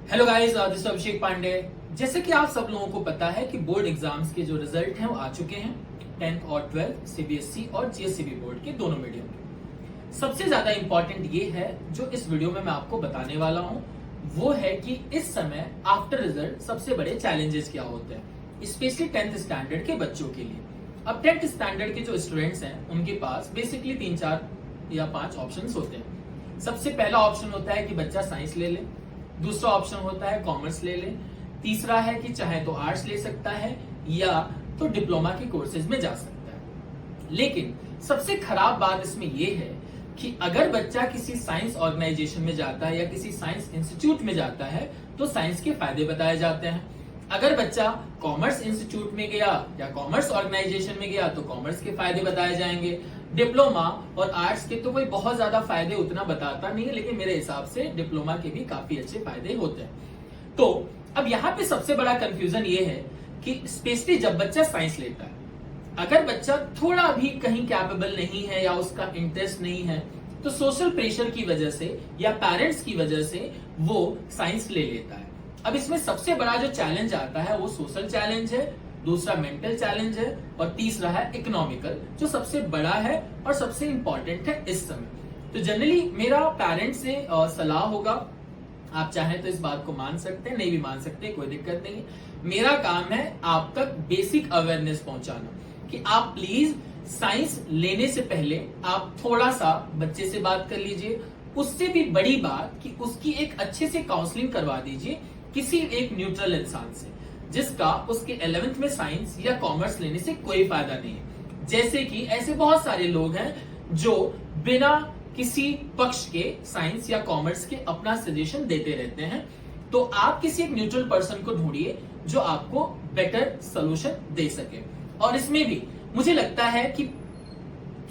Hello guys, this अभिषेक पांडे। जैसे कि आप सब लोगों को पता है कि बोर्ड एग्जाम्स के जो रिजल्ट हैं वो आ चुके हैं। 10th और 12th सीबीएसई और जीएससीबी बोर्ड के दोनों मीडियम के। सबसे ज्यादा इंपॉर्टेंट ये है जो इस वीडियो में मैं आपको बताने वाला हूं, वो है कि इस समय आफ्टर रिजल्ट सबसे बड़े चैलेंजेस क्या होते हैं, स्पेशली 10th स्टैंडर्ड के बच्चों के लिए। अब 10th स्टैंडर्ड के जो स्टूडेंट्स हैं उनके पास बेसिकली 3-4 या 5 ऑप्शंस होते हैं। सबसे पहला ऑप्शन होता है कि बच्चा साइंस ले ले, दूसरा ऑप्शन होता है कॉमर्स ले ले, तीसरा है कि चाहे तो आर्ट्स ले सकता है या तो डिप्लोमा के कोर्सेज में जा सकता है। लेकिन सबसे खराब बात इसमें यह है कि अगर बच्चा किसी साइंस ऑर्गेनाइजेशन में जाता है या किसी साइंस इंस्टीट्यूट में जाता है तो साइंस के फायदे बताए जाते हैं। अगर बच्चा कॉमर्स इंस्टीट्यूट में गया या कॉमर्स ऑर्गेनाइजेशन में गया तो कॉमर्स के फायदे बताए जाएंगे। डिप्लोमा और आर्ट्स के तो कोई बहुत ज्यादा फायदे उतना बताता नहीं है, लेकिन मेरे हिसाब से डिप्लोमा के भी काफी अच्छे फायदे होते हैं। तो अब यहाँ पे सबसे बड़ा कंफ्यूजन ये है कि स्पेशली जब बच्चा साइंस लेता है, अगर बच्चा थोड़ा भी कहीं कैपेबल नहीं है या उसका इंटरेस्ट नहीं है तो सोशल प्रेशर की वजह से या पेरेंट्स की वजह से वो साइंस ले लेता है। अब इसमें सबसे बड़ा जो चैलेंज आता है वो सोशल चैलेंज है, दूसरा मेंटल चैलेंज है और तीसरा है इकोनॉमिकल, जो सबसे बड़ा है और सबसे इंपॉर्टेंट है इस समय। तो जनरली मेरा पेरेंट्स से सलाह होगा, आप चाहें तो इस बात को मान सकते हैं, नहीं भी मान सकते, कोई दिक्कत नहीं है। मेरा काम है आप तक बेसिक अवेयरनेस पहुंचाना कि आप प्लीज साइंस लेने से पहले आप थोड़ा सा बच्चे से बात कर लीजिए। उससे भी बड़ी बात कि उसकी एक अच्छे से काउंसलिंग करवा दीजिए किसी एक न्यूट्रल इंसान से, जिसका उसके 11th में साइंस या कॉमर्स लेने से कोई फायदा नहीं है। जैसे कि ऐसे बहुत सारे लोग हैं जो बिना किसी पक्ष के साइंस या कॉमर्स के अपना सजेशन देते रहते हैं। तो आप किसी एक न्यूट्रल पर्सन को ढूंढिए जो आपको बेटर सोल्यूशन दे सके। और इसमें भी मुझे लगता है कि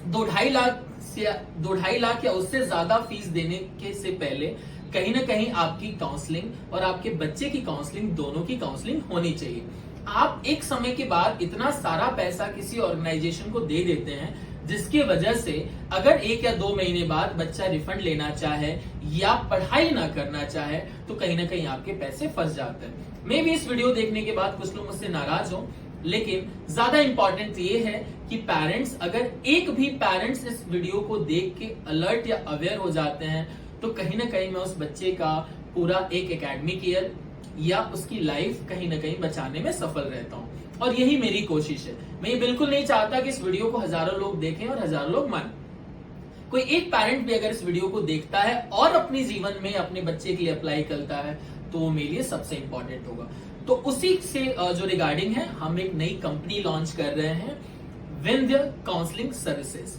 2-2.5 लाख या उससे ज्यादा फीस देने के से पहले कहीं ना कहीं आपकी काउंसलिंग और आपके बच्चे की काउंसलिंग, दोनों की काउंसलिंग होनी चाहिए। आप एक समय के बाद इतना सारा पैसा किसी ऑर्गेनाइजेशन को दे देते हैं जिसकी वजह से अगर 1 या 2 महीने बाद बच्चा रिफंड लेना चाहे या पढ़ाई ना करना चाहे तो कहीं ना कहीं आपके पैसे फंस जाते हैं। मे भी इस वीडियो देखने के बाद कुछ लोग मुझसे नाराज हो, लेकिन ज्यादा इंपॉर्टेंट ये है कि पेरेंट्स, अगर एक भी पेरेंट्स इस वीडियो को देख के अलर्ट या अवेयर हो जाते हैं तो कहीं ना कहीं मैं उस बच्चे का पूरा एक एकेडमिक ईयर या उसकी लाइफ कहीं ना कहीं बचाने में सफल रहता हूं। और यही मेरी कोशिश है। मैं ये बिल्कुल नहीं चाहता कि इस वीडियो को हजारों लोग देखें और हजारों लोग मानें। कोई एक पेरेंट भी अगर इस वीडियो को देखता है और अपने जीवन में अपने बच्चे के लिए अप्लाई करता है तो वो मेरे लिए सबसे इंपॉर्टेंट होगा। तो उसी से जो रिगार्डिंग है, हम एक नई कंपनी लॉन्च कर रहे हैं, Vindhya counselling services.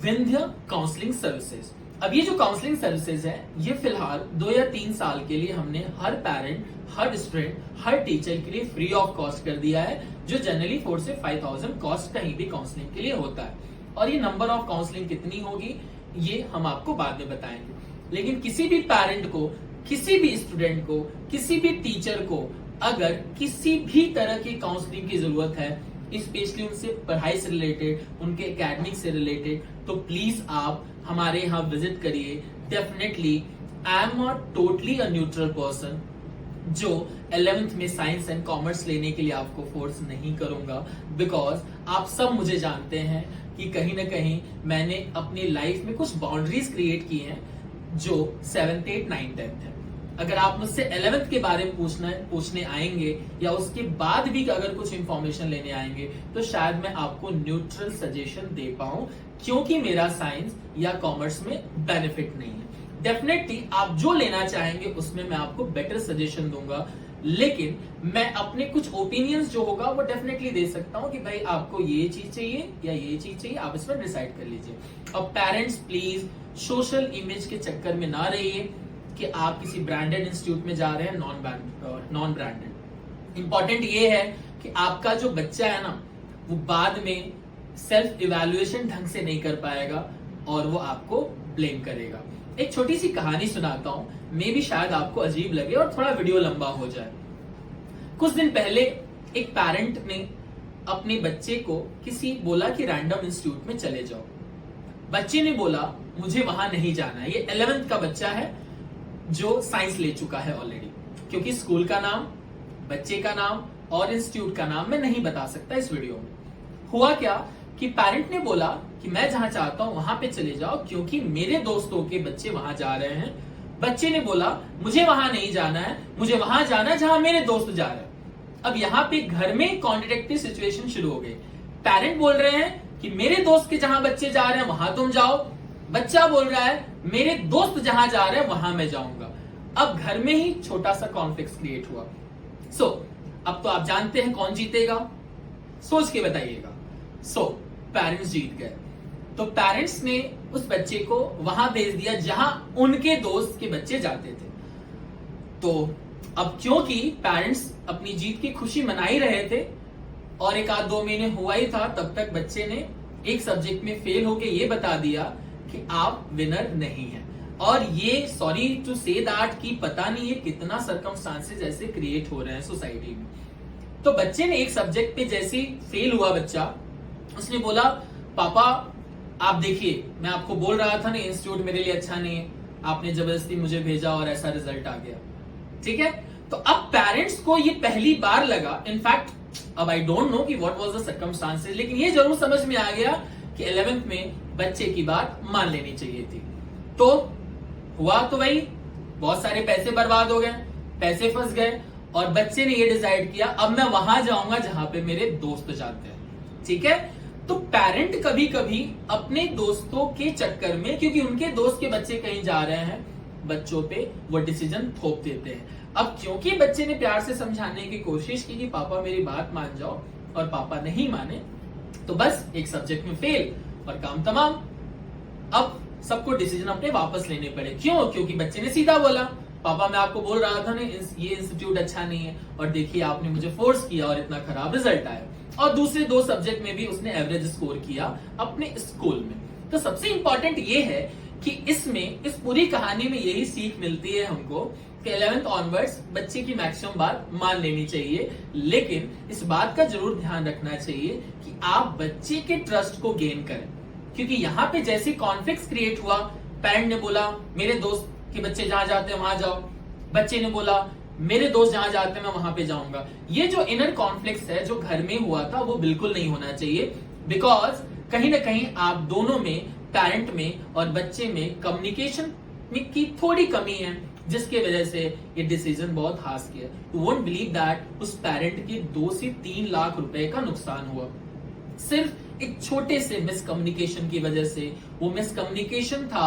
Vindhya counselling services. अब ये जो काउंसलिंग सर्विसेज है ये फिलहाल 2 या 3 साल के लिए हमने हर पेरेंट, हर स्टूडेंट, हर टीचर के लिए फ्री ऑफ कॉस्ट कर दिया है, जो जनरली 4 से 5,000 कॉस्ट कहीं भी काउंसलिंग के लिए होता है। और ये नंबर ऑफ काउंसलिंग कितनी होगी ये हम आपको बाद में बताएंगे। लेकिन किसी भी पेरेंट को, किसी भी स्टूडेंट को, किसी भी टीचर को अगर किसी भी तरह की काउंसलिंग की जरूरत है, स्पेशली उनसे पढ़ाई से रिलेटेड, उनके एकेडमिक से रिलेटेड, तो प्लीज आप हमारे यहाँ विजिट करिए। Definitely I am not totally a neutral person जो 11th में साइंस एंड कॉमर्स लेने के लिए आपको फोर्स नहीं करूंगा, बिकॉज आप सब मुझे जानते हैं कि कहीं ना कहीं मैंने अपनी लाइफ में कुछ बाउंड्रीज क्रिएट की हैं जो 7th, 8th, 9th, 10th है। अगर आप मुझसे 11th के बारे में पूछने आएंगे या उसके बाद भी अगर कुछ इंफॉर्मेशन लेने आएंगे तो शायद मैं आपको न्यूट्रल सजेशन दे पाऊं, क्योंकि मेरा साइंस या कॉमर्स में बेनिफिट नहीं है। डेफिनेटली आप जो लेना चाहेंगे उसमें मैं आपको बेटर सजेशन दूंगा, लेकिन मैं अपने कुछ ओपिनियंस जो होगा वो डेफिनेटली दे सकता हूं कि भाई आपको ये चीज चाहिए या ये चीज चाहिए, आप इसमें डिसाइड कर लीजिए। अब पेरेंट्स प्लीज सोशल इमेज के चक्कर में ना रहिए कि आप किसी ब्रांडेड इंस्टीट्यूट में जा रहे हैं, नॉन ब्रांडेड। इंपॉर्टेंट ये है कि आपका जो बच्चा है ना वो बाद में सेल्फ इवैल्यूएशन ढंग से नहीं कर पाएगा और वो आपको ब्लेम करेगा। एक छोटी सी कहानी सुनाता हूं, मे भी शायद आपको अजीब लगे और थोड़ा वीडियो लंबा हो जाए। कुछ दिन पहले एक पेरेंट ने अपने बच्चे को बोला कि रैंडम इंस्टीट्यूट में चले जाओ। बच्चे ने बोला मुझे वहां नहीं जाना है। ये 11th का बच्चा है जो साइंस ले चुका है ऑलरेडी, क्योंकि स्कूल का नाम, बच्चे का नाम और इंस्टीट्यूट का नाम मैं नहीं बता सकता इस वीडियो में। हुआ क्या कि पेरेंट ने बोला कि मैं जहां चाहता हूं वहां पे चले जाओ, क्योंकि मेरे दोस्तों के बच्चे वहां जा रहे हैं। बच्चे ने बोला मुझे वहां नहीं जाना है, मुझे वहां जाना है जहां मेरे दोस्त जा रहे हैं। अब यहाँ पे घर में कॉन्ट्रडिक्टिव सिचुएशन शुरू हो गई। पेरेंट बोल रहे हैं कि मेरे दोस्त के जहां बच्चे जा रहे हैं वहां तुम जाओ, बच्चा बोल रहा है मेरे दोस्त जहां जा रहे हैं वहां मैं जाऊंगा। अब घर में ही छोटा सा कॉन्फ्लिक्ट क्रिएट हुआ। सो अब तो आप जानते हैं कौन जीतेगा, सोच के बताइएगा। पेरेंट्स जीत गए। तो पेरेंट्स ने उस बच्चे को वहां भेज दिया जहां उनके दोस्त के बच्चे जाते थे। तो अब क्योंकि पेरेंट्स अपनी जीत की खुशी मना ही रहे थे और एक आध 2 महीने हुआ ही था, तब तक बच्चे ने एक सब्जेक्ट में फेल होके ये बता दिया कि आप विनर नहीं हैं। और ये सॉरी टू से दैट कि पता नहीं है कितना सर्कमस्टांसेस ऐसे क्रिएट हो रहे हैं सोसाइटी में। तो बच्चे ने एक सब्जेक्ट पे जैसे फेल हुआ बच्चा, उसने बोला पापा आप देखिए मैं आपको बोल रहा था ना इंस्टीट्यूट मेरे लिए अच्छा नहीं है, आपने जबरदस्ती मुझे भेजा और ऐसा रिजल्ट आ गया। ठीक है, तो अब पेरेंट्स को ये पहली बार लगा, इनफैक्ट अब आई डोंट नो कि व्हाट वाज द सर्कमस्टांसेस, लेकिन ये जरूर समझ में आ गया कि 11th में बच्चे की बात मान लेनी चाहिए थी। तो हुआ तो वही, बहुत सारे पैसे बर्बाद हो गए, पैसे फंस गए और बच्चे ने ये डिसाइड किया अब मैं वहां जाऊंगा जहां पे मेरे दोस्त जाते हैं। ठीक है, तो पेरेंट कभी कभी अपने दोस्तों के चक्कर में, क्योंकि उनके दोस्त के बच्चे कहीं जा रहे हैं, बच्चों पे वो डिसीजन थोप देते हैं। अब क्योंकि बच्चे ने प्यार से समझाने की कोशिश की कि पापा मेरी बात मान जाओ, और पापा नहीं माने, तो बस एक सब्जेक्ट में फेल और काम तमाम। अब सबको डिसीजन अपने वापस लेने पड़े। क्यों? क्योंकि बच्चे ने सीधा बोला पापा मैं आपको बोल रहा था ना ये इंस्टीट्यूट अच्छा नहीं है, और देखिए आपने मुझे फोर्स किया और इतना खराब रिजल्ट आया। और दूसरे 2 सब्जेक्ट में भी उसने एवरेज स्कोर किया अपने स्कूल में। तो सबसे इंपॉर्टेंट ये है कि इसमें इस पूरी कहानी में यही सीख मिलती है हमको कि 11th ऑनवर्ड्स बच्चे की मैक्सिमम बात मान लेनी चाहिए, लेकिन इस बात का जरूर ध्यान रखना चाहिए कि आप बच्चे के ट्रस्ट को गेन करें। क्योंकि यहाँ पे जैसे कॉन्फ्लिक्ट क्रिएट हुआ, पेरेंट ने बोला मेरे दोस्त के बच्चे जहां जाते हैं वहां जाओ, बच्चे ने बोला मेरे दोस्त जहां जाते हैं मैं वहां पे जाऊंगा। ये जो इनर कॉन्फ्लिक्ट है जो घर में हुआ था वो बिल्कुल नहीं होना चाहिए, बिकॉज कहीं ना कहीं आप दोनों में, पेरेंट में और बच्चे में कम्युनिकेशन की थोड़ी कमी है, जिसके वजह से ये डिसीजन बहुत हार्श किया। यू वोंट बिलीव दैट उस पेरेंट के 2 से 3 लाख रुपए का नुकसान हुआ सिर्फ एक छोटे से मिसकम्युनिकेशन की वजह से। वो मिसकम्युनिकेशन था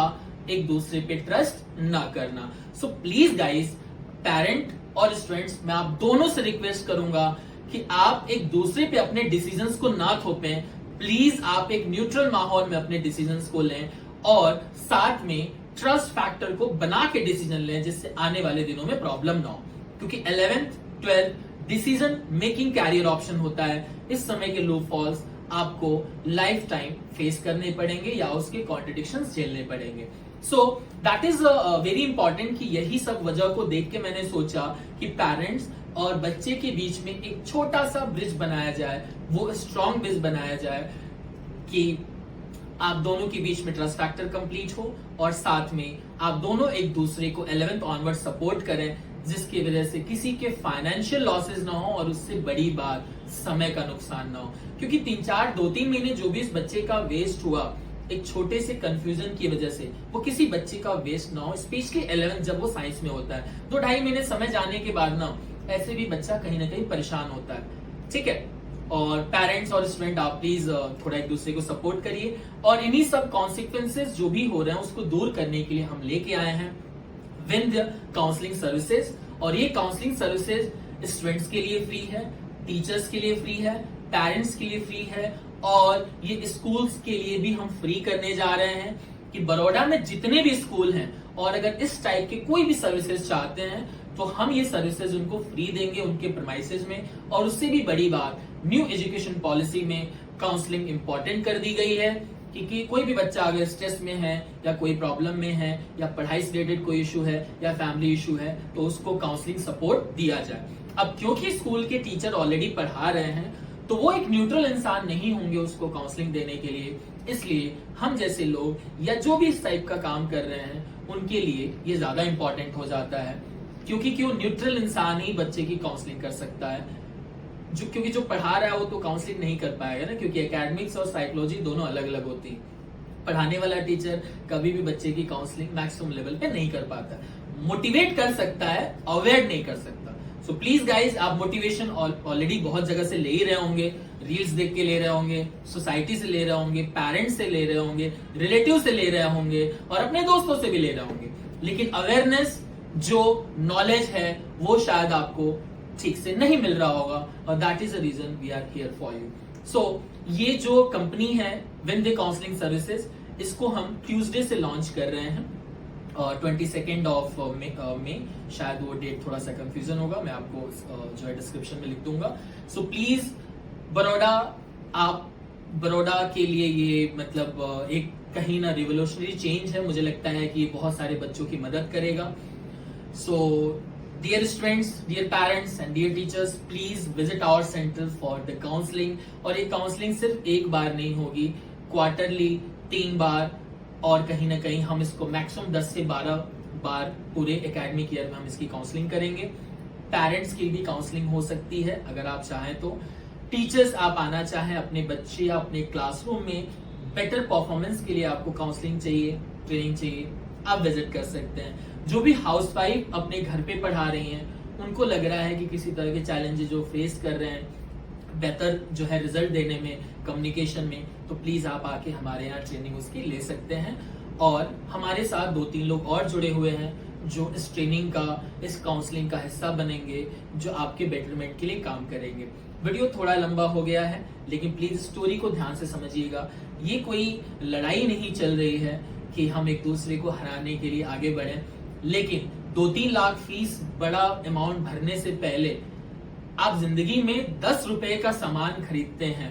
एक दूसरे पे ट्रस्ट ना करना। सो प्लीज गाइस, पेरेंट और स्टूडेंट्स, मैं आप दोनों से रिक्वेस्ट करूंगा कि आप एक दूसरे पे अपने डिसीजंस को ना थोपें। प्लीज आप एक न्यूट्रल माहौल में अपने डिसीजंस को लें और साथ में ट्रस्ट फैक्टर को बना के डिसीजन लें, जिससे आने वाले दिनों में प्रॉब्लम ना हो। क्योंकि 11th 12th decision making career option होता है। इस समय के लूप फॉल्स आपको लाइफ टाइम फेस करने पड़ेंगे या उसके कॉन्ट्रडिक्शंस झेलने पड़ेंगे। So that is very important कि यही सब वजह को देख के मैंने सोचा कि पेरेंट्स और बच्चे के बीच में एक छोटा सा ब्रिज बनाया जाए, वो स्ट्रॉन्ग ब्रिज बनाया जाए कि आप दोनों के बीच में ट्रस्ट फैक्टर कंप्लीट हो और साथ में आप दोनों एक दूसरे को 11th ऑनवर्ड सपोर्ट करें, जिसकी वजह से किसी के फाइनेंशियल लॉसेस ना हो और उससे बड़ी बात समय का नुकसान ना हो। क्योंकि 2-3 महीने जो भी इस बच्चे का वेस्ट हुआ एक छोटे से कंफ्यूजन की वजह से, वो किसी बच्चे का वेस्ट ना हो, स्पेशली 11th जब वो साइंस में होता है। 2-2.5 महीने समय जाने के बाद ना ऐसे भी बच्चा कहीं ना कहीं परेशान होता है। ठीक है, और पेरेंट्स और स्टूडेंट आप प्लीज थोड़ा एक दूसरे को सपोर्ट करिए और इन्हीं सब कॉन्सिक्वेंसेस जो भी हो रहे हैं उसको दूर करने के लिए हम लेके आए हैं विंध्य काउंसलिंग सर्विसेज। और ये काउंसलिंग सर्विसेज स्टूडेंट्स के लिए फ्री है, टीचर्स के लिए फ्री है, पेरेंट्स के लिए फ्री है और ये स्कूल्स के लिए भी हम फ्री करने जा रहे हैं कि बड़ौदा में जितने भी स्कूल हैं और अगर इस टाइप के कोई भी सर्विसेज चाहते हैं तो हम ये सर्विसेज उनको फ्री देंगे उनके प्रीमाइसेस में। और उससे भी बड़ी बात, न्यू एजुकेशन पॉलिसी में काउंसलिंग इंपॉर्टेंट कर दी गई है कि कोई भी बच्चा अगर स्ट्रेस में है या कोई प्रॉब्लम में है या पढ़ाई से रिलेटेड कोई इशू है या फैमिली इशू है तो उसको काउंसलिंग सपोर्ट दिया जाए। अब क्योंकि स्कूल के टीचर ऑलरेडी पढ़ा रहे हैं तो वो एक न्यूट्रल इंसान नहीं होंगे उसको काउंसलिंग देने के लिए, इसलिए हम जैसे लोग या जो भी इस टाइप का काम कर रहे हैं उनके लिए ये ज्यादा इंपॉर्टेंट हो जाता है, क्योंकि क्यों न्यूट्रल इंसान ही बच्चे की काउंसलिंग कर सकता है। क्योंकि जो पढ़ा रहा है वो तो काउंसलिंग नहीं कर पाएगा ना, क्योंकि एकेडमिक्स और साइकोलॉजी दोनों अलग अलग होती है। पढ़ाने वाला टीचर कभी भी बच्चे की काउंसलिंग मैक्सिमम लेवल पे नहीं कर पाता, मोटिवेट कर सकता है, अवेयर नहीं कर सकता। सो प्लीज गाइज, आप मोटिवेशन ऑलरेडी बहुत जगह से ले ही रहे होंगे, रील्स देख के ले रहे होंगे, सोसाइटी से ले रहे होंगे, पेरेंट्स से ले रहे होंगे, रिलेटिव से ले रहे होंगे और अपने दोस्तों से भी ले रहे होंगे, लेकिन अवेयरनेस जो नॉलेज है वो शायद आपको ठीक से नहीं मिल रहा होगा, और that is the reason we are here for you. So ये जो कंपनी है विन द काउंसलिंग सर्विसेज, इसको हम ट्यूसडे से लॉन्च कर रहे हैं, 22 ऑफ मई, शायद वो डेट थोड़ा सा कंफ्यूजन होगा, मैं आपको जो है डिस्क्रिप्शन में लिख दूंगा। सो प्लीज बड़ौदा, आप बड़ौदा के लिए ये मतलब एक कहीं ना रिवोल्यूशनरी चेंज है, मुझे लगता है कि ये बहुत सारे बच्चों की मदद करेगा। सो dear students, dear parents and dear teachers, please visit our center for the counseling। और ये काउंसलिंग सिर्फ एक बार नहीं होगी, क्वार्टरली 3 बार, और कहीं ना कहीं हम इसको मैक्सिमम 10 से 12 बार पूरे एकेडमिक ईयर में हम इसकी काउंसलिंग करेंगे। पेरेंट्स की भी काउंसलिंग हो सकती है अगर आप चाहें तो। टीचर्स, आप आना चाहें अपने बच्चे या अपने क्लासरूम में बेटर परफॉर्मेंस के लिए आपको काउंसलिंग चाहिए, ट्रेनिंग चाहिए, आप विजिट कर सकते हैं। जो भी हाउसवाइफ अपने घर पे पढ़ा रही हैं, उनको लग रहा है कि किसी तरह के चैलेंजेस जो फेस कर रहे हैं बेहतर जो है रिजल्ट देने में, कम्युनिकेशन में, तो प्लीज आप आके हमारे यहाँ ट्रेनिंग उसकी ले सकते हैं। और हमारे साथ 2-3 लोग और जुड़े हुए हैं जो इस ट्रेनिंग का, इस काउंसलिंग का हिस्सा बनेंगे, जो आपके बेटरमेंट के लिए काम करेंगे। वीडियो थोड़ा लंबा हो गया है, लेकिन प्लीज स्टोरी को ध्यान से समझिएगा। ये कोई लड़ाई नहीं चल रही है कि हम एक दूसरे को हराने के लिए आगे बढ़े, लेकिन 2-3 लाख फीस बड़ा अमाउंट भरने से पहले आप जिंदगी में 10 रुपए का सामान खरीदते हैं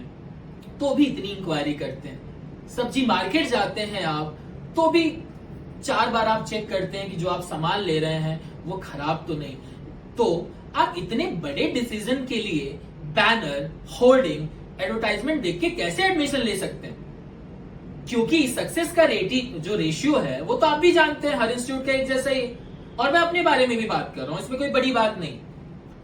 तो भी इतनी इंक्वायरी करते हैं। सब्जी मार्केट जाते हैं आप तो भी 4 बार आप चेक करते हैं कि जो आप सामान ले रहे हैं वो खराब तो नहीं। तो आप इतने बड़े डिसीजन के लिए बैनर, होर्डिंग, एडवर्टाइजमेंट देख के कैसे एडमिशन ले सकते हैं? क्योंकि सक्सेस का रेटिंग जो रेशियो है वो तो आप भी जानते हैं, हर इंस्टीट्यूट का एक जैसा ही, और मैं अपने बारे में भी बात कर रहा हूं, इसमें कोई बड़ी बात नहीं।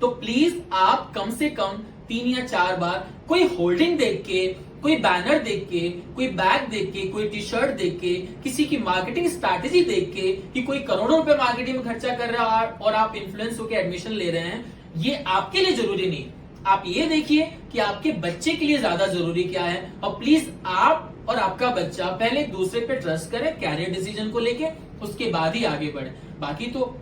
तो प्लीज आप कम से कम 3 या 4 बार कोई होल्डिंग देख के, कोई बैनर देख के, कोई बैग देख के, कोई टी शर्ट देख के, किसी की मार्केटिंग स्ट्रैटेजी देख के कि कोई करोड़ों रुपए मार्केटिंग में खर्चा कर रहा है और आप इन्फ्लुएंस होकर एडमिशन ले रहे हैं, ये आपके लिए जरूरी नहीं। आप ये देखिए कि आपके बच्चे के लिए ज्यादा जरूरी क्या है, और प्लीज आप और आपका बच्चा पहले दूसरे पे ट्रस्ट करें कैरियर डिसीजन को लेके, उसके बाद ही आगे बढ़े। बाकी तो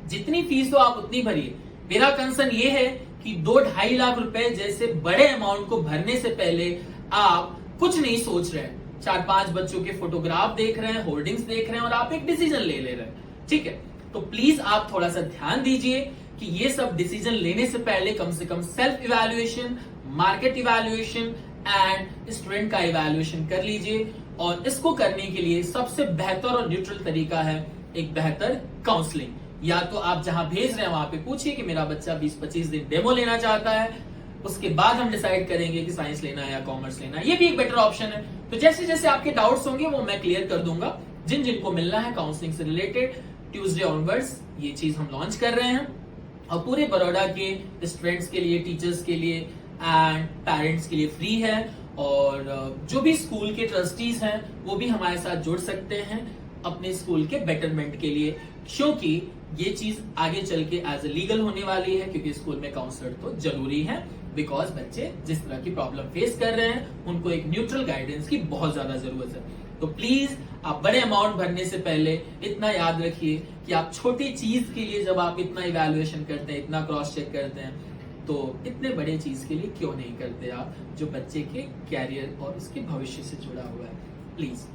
जितनी फीस हो आप उतनी भरिए। मेरा कंसर्न ये है कि 2-2.5 लाख रुपए जैसे बड़े अमाउंट को भरने से पहले आप कुछ नहीं सोच रहे हैं, 4-5 बच्चों के फोटोग्राफ देख रहे हैं, होर्डिंग्स देख रहे हैं और आप एक डिसीजन ले रहे हैं। ठीक है, तो प्लीज आप थोड़ा सा ध्यान दीजिए कि ये सब डिसीजन लेने से पहले कम से कम self evaluation, market evaluation and student का इवैल्यूएशन कर लीजिए। और इसको करने के लिए सबसे बेहतर और न्यूट्रल तरीका है एक बेहतर काउंसलिंग। या तो आप जहां भेज रहे हैं वहां पे पूछिए कि मेरा बच्चा 20-25 दिन डेमो लेना चाहता है, उसके बाद हम डिसाइड करेंगे कि साइंस लेना है या कॉमर्स लेना है। ये भी एक बेटर ऑप्शन है। तो जैसे जैसे आपके डाउट्स होंगे वो मैं क्लियर कर दूंगा। जिन जिनको मिलना है काउंसलिंग से रिलेटेड, ट्यूसडे ऑनवर्ड्स ये चीज हम लॉन्च कर रहे हैं, और पूरे बड़ौदा के स्टूडेंट्स के लिए, टीचर्स के लिए एंड पेरेंट्स के लिए फ्री है। और जो भी स्कूल के ट्रस्टीज हैं वो भी हमारे साथ जुड़ सकते हैं अपने स्कूल के बेटरमेंट के लिए, क्योंकि ये चीज आगे चल के एज ए लीगल होने वाली है। क्योंकि स्कूल में काउंसलर तो जरूरी है, बिकॉज बच्चे जिस तरह की प्रॉब्लम फेस कर रहे हैं उनको एक न्यूट्रल गाइडेंस की बहुत ज्यादा जरूरत है। तो प्लीज आप बड़े अमाउंट भरने से पहले इतना याद रखिए कि आप छोटी चीज के लिए जब आप इतना इवैल्यूएशन करते हैं, इतना क्रॉस चेक करते हैं, तो इतने बड़े चीज के लिए क्यों नहीं करते आप जो बच्चे के कैरियर और उसके भविष्य से जुड़ा हुआ है। प्लीज